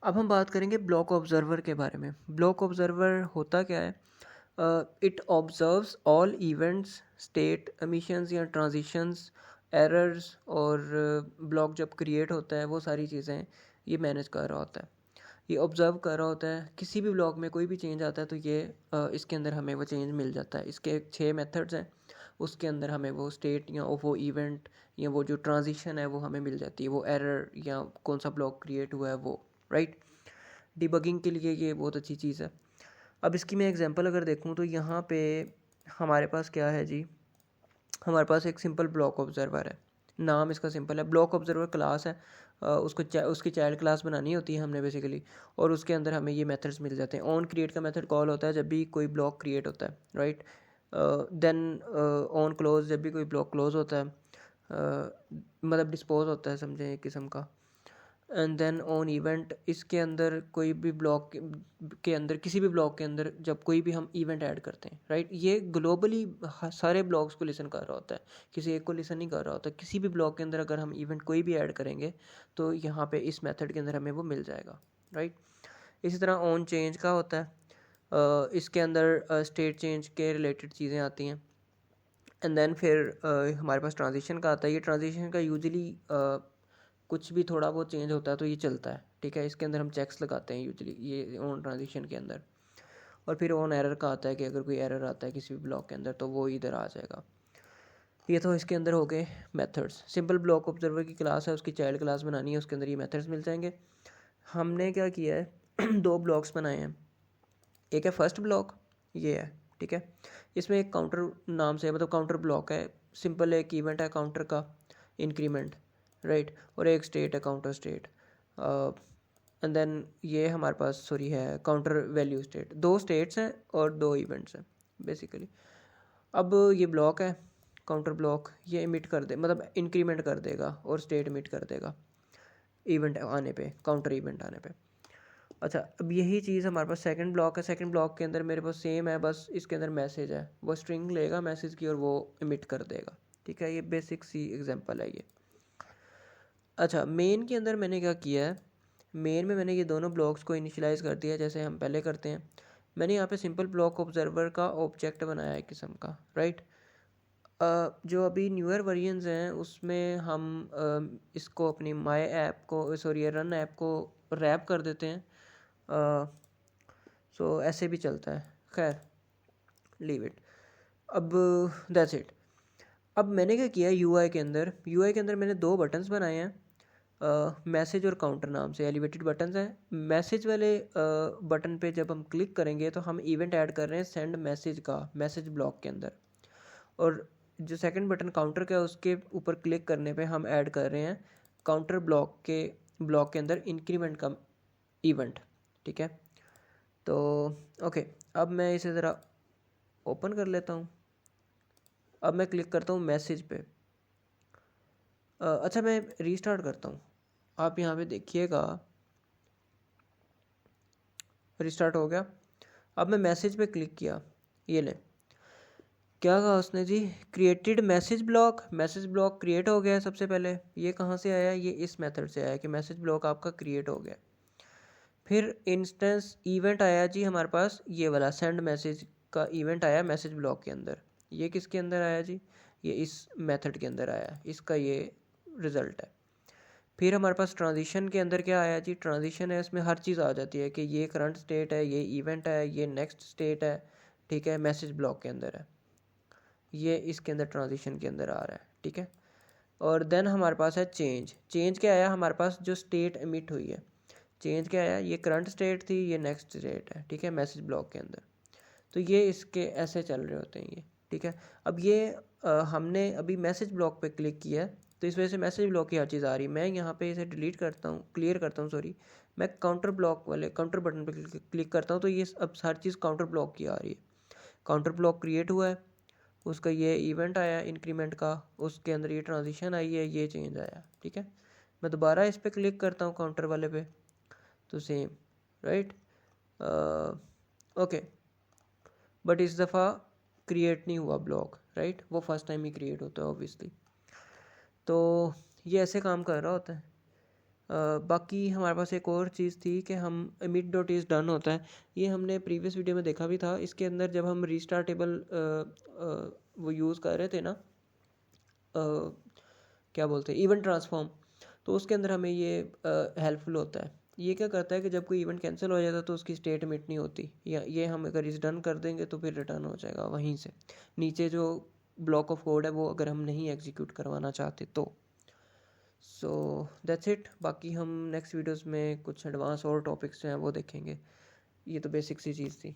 अब हम बात करेंगे ब्लॉक ऑब्जर्वर के बारे में। ब्लॉक ऑब्जर्वर होता क्या है? It observes all events, state emissions या ट्रांजिशंस, एरर्स और ब्लॉक जब क्रिएट होता है वो सारी चीज़ें ये मैनेज कर रहा होता है। ये ऑब्ज़र्व कर रहा होता है। किसी भी ब्लॉक में कोई भी चेंज आता है तो ये इसके अंदर हमें वो चेंज मिल जाता है। इसके 6 मेथड्स हैं, उसके अंदर हमें वो स्टेट या वो इवेंट या वो जो ट्रांजिशन है वो हमें मिल जाती है, वो एरर या कौन सा ब्लॉक क्रिएट हुआ है वो, राइट। डिबगिंग के लिए ये बहुत अच्छी चीज़ है। अब इसकी मैं एग्जांपल अगर देखूँ तो यहाँ पे हमारे पास क्या है जी, हमारे पास एक सिंपल ब्लॉक ऑब्जर्वर है। नाम इसका सिंपल है, ब्लॉक ऑब्जर्वर क्लास है। उसकी चाइल्ड क्लास बनानी होती है हमने बेसिकली, और उसके अंदर हमें ये मेथड्स मिल जाते हैं। ऑन क्रिएट का मेथड कॉल होता है जब भी कोई ब्लॉक क्रिएट होता है, राइट। देन ऑन क्लोज जब भी कोई ब्लॉक क्लोज होता है, मतलब डिस्पोज होता है, समझें, एक किस्म का। एंड देन ऑन इवेंट, इसके अंदर कोई भी ब्लॉक के अंदर, किसी भी ब्लॉक के अंदर जब कोई भी हम इवेंट ऐड करते हैं, राइट, ये ग्लोबली सारे ब्लॉक्स को लिसन कर रहा होता है, किसी एक को लिसन नहीं कर रहा होता। किसी भी ब्लॉक के अंदर अगर हम इवेंट कोई भी ऐड करेंगे तो यहाँ पे इस मेथड के अंदर हमें वो मिल जाएगा, राइट। इसी तरह ऑन चेंज का होता है, इसके अंदर स्टेट चेंज के रिलेटेड चीज़ें आती हैं। एंड देन फिर हमारे पास ट्रांजिशन का आता है। ये ट्रांजिशन का यूजुअली कुछ भी थोड़ा बहुत चेंज होता है तो ये चलता है, ठीक है। इसके अंदर हम चेक्स लगाते हैं यूजुअली ये ऑन ट्रांजिशन के अंदर। और फिर ऑन एरर का आता है कि अगर कोई एरर आता है किसी भी ब्लॉक के अंदर तो वो इधर आ जाएगा। ये तो इसके अंदर हो गए मेथड्स। सिंपल ब्लॉक ऑब्जर्वर की क्लास है, उसकी चाइल्ड क्लास बनानी है, उसके अंदर ये मेथड्स मिल जाएंगे। हमने क्या किया है दो ब्लॉक्स बनाए हैं। एक है फर्स्ट ब्लॉक, ये है, ठीक है। इसमें एक काउंटर नाम से, मतलब काउंटर ब्लॉक है, सिंपल एक इवेंट है काउंटर का, इंक्रीमेंट, राइट। और एक स्टेट है काउंटर स्टेट। एंड देन ये हमारे पास सॉरी है काउंटर वैल्यू स्टेट। दो स्टेट्स हैं और दो इवेंट्स हैं बेसिकली। अब ये ब्लॉक है काउंटर ब्लॉक, ये इमिट कर दे, मतलब इंक्रीमेंट कर देगा और स्टेट इमिट कर देगा इवेंट आने पे, काउंटर इवेंट आने पे। अच्छा, अब यही चीज़ हमारे पास सेकंड ब्लॉक है। सेकंड ब्लॉक के अंदर मेरे पास सेम है, बस इसके अंदर मैसेज है, वो स्ट्रिंग लेगा मैसेज की और वो इमिट कर देगा, ठीक है। ये बेसिक सी एग्जांपल है ये। अच्छा, मेन के अंदर मैंने क्या किया है, मेन में मैंने ये दोनों ब्लॉक्स को इनिशियलाइज कर दिया जैसे हम पहले करते हैं। मैंने यहाँ पे सिंपल ब्लॉक ऑब्जर्वर का ऑब्जेक्ट बनाया है किस्म का, राइट। जो अभी न्यूअर वर्जन्स हैं उसमें हम इसको अपनी माई ऐप को, सॉरी रन ऐप को रैप कर देते हैं। सो ऐसे भी चलता है, खैर लीव इट। अब दैट्स इट। अब मैंने क्या किया, यूआई के अंदर मैंने दो बटन्स बनाए हैं, मैसेज और काउंटर नाम से, एलिवेटेड बटन्स हैं। मैसेज वाले बटन पे जब हम क्लिक करेंगे तो हम इवेंट ऐड कर रहे हैं सेंड मैसेज का, मैसेज ब्लॉक के अंदर। और जो सेकंड बटन काउंटर का है उसके ऊपर क्लिक करने पे हम ऐड कर रहे हैं काउंटर ब्लॉक के अंदर इंक्रीमेंट का इवेंट, ठीक है। तो ओके, अब मैं इसे ज़रा ओपन कर लेता हूँ। अब मैं क्लिक करता हूँ मैसेज पे। अच्छा, मैं रीस्टार्ट करता हूँ, आप यहाँ पे देखिएगा रिस्टार्ट हो गया। अब मैं मैसेज पे क्लिक किया, ये ले, क्या कहा उसने जी, क्रिएटेड मैसेज ब्लॉक क्रिएट हो गया है। सबसे पहले ये कहाँ से आया, ये इस मेथड से आया कि मैसेज ब्लॉक आपका क्रिएट हो गया। फिर इंस्टेंस इवेंट आया जी हमारे पास, ये वाला सेंड मैसेज का इवेंट आया मैसेज ब्लॉक के अंदर। ये किसके अंदर आया जी, ये इस मेथड के अंदर आया, इसका ये रिज़ल्ट है। फिर हमारे पास ट्रांजिशन के अंदर क्या आया जी, ट्रांजिशन है, इसमें हर चीज़ आ जाती है कि ये करंट स्टेट है, ये इवेंट है, ये नेक्स्ट स्टेट है, ठीक है, मैसेज ब्लॉक के अंदर है, ये इसके अंदर ट्रांजिशन के अंदर आ रहा है, ठीक है। और देन हमारे पास है चेंज क्या आया हमारे पास, जो स्टेट एमिट हुई है, चेंज क्या आया, ये करंट स्टेट थी, ये नेक्स्ट स्टेट है, ठीक है, मैसेज ब्लॉक के अंदर। तो ये इसके ऐसे चल रहे होते हैं ये, ठीक है। अब ये हमने अभी मैसेज ब्लॉक पे क्लिक किया है तो इस वजह से मैसेज ब्लॉक की हर चीज़ आ रही है। मैं यहाँ पे इसे डिलीट करता हूँ, क्लियर करता हूँ सॉरी, मैं काउंटर ब्लॉक वाले काउंटर बटन पे क्लिक करता हूँ तो ये अब हर चीज़ काउंटर ब्लॉक की आ रही है। काउंटर ब्लॉक क्रिएट हुआ है, उसका ये इवेंट आया इंक्रीमेंट का, उसके अंदर ये ट्रांजिशन आई है, ये चेंज आया, ठीक है। मैं दोबारा इस पर क्लिक करता हूँ काउंटर वाले पे तो सेम, राइट। ओके, बट इस दफ़ा क्रिएट नहीं हुआ ब्लॉक, राइट, वो फर्स्ट टाइम ही क्रिएट होता है ऑब्वियसली। तो ये ऐसे काम कर रहा होता है। बाकी हमारे पास एक और चीज़ थी कि हम emit डॉट इज़ डन होता है, ये हमने प्रीवियस वीडियो में देखा भी था। इसके अंदर जब हम रीस्टार्टेबल वो यूज़ कर रहे थे ना, क्या बोलते हैं, इवेंट ट्रांसफॉर्म, तो उसके अंदर हमें ये हेल्पफुल होता है। ये क्या करता है कि जब कोई इवेंट कैंसिल हो जाता है तो उसकी स्टेट एमिट नहीं होती, या ये हम अगर इस डन कर देंगे तो फिर रिटर्न हो जाएगा वहीं से। नीचे जो ब्लॉक ऑफ कोड है वो अगर हम नहीं एग्जीक्यूट करवाना चाहते तो। So that's it. बाकी हम नेक्स्ट वीडियोस में कुछ एडवांस और टॉपिक्स जो हैं वो देखेंगे। ये तो बेसिक सी चीज़ थी।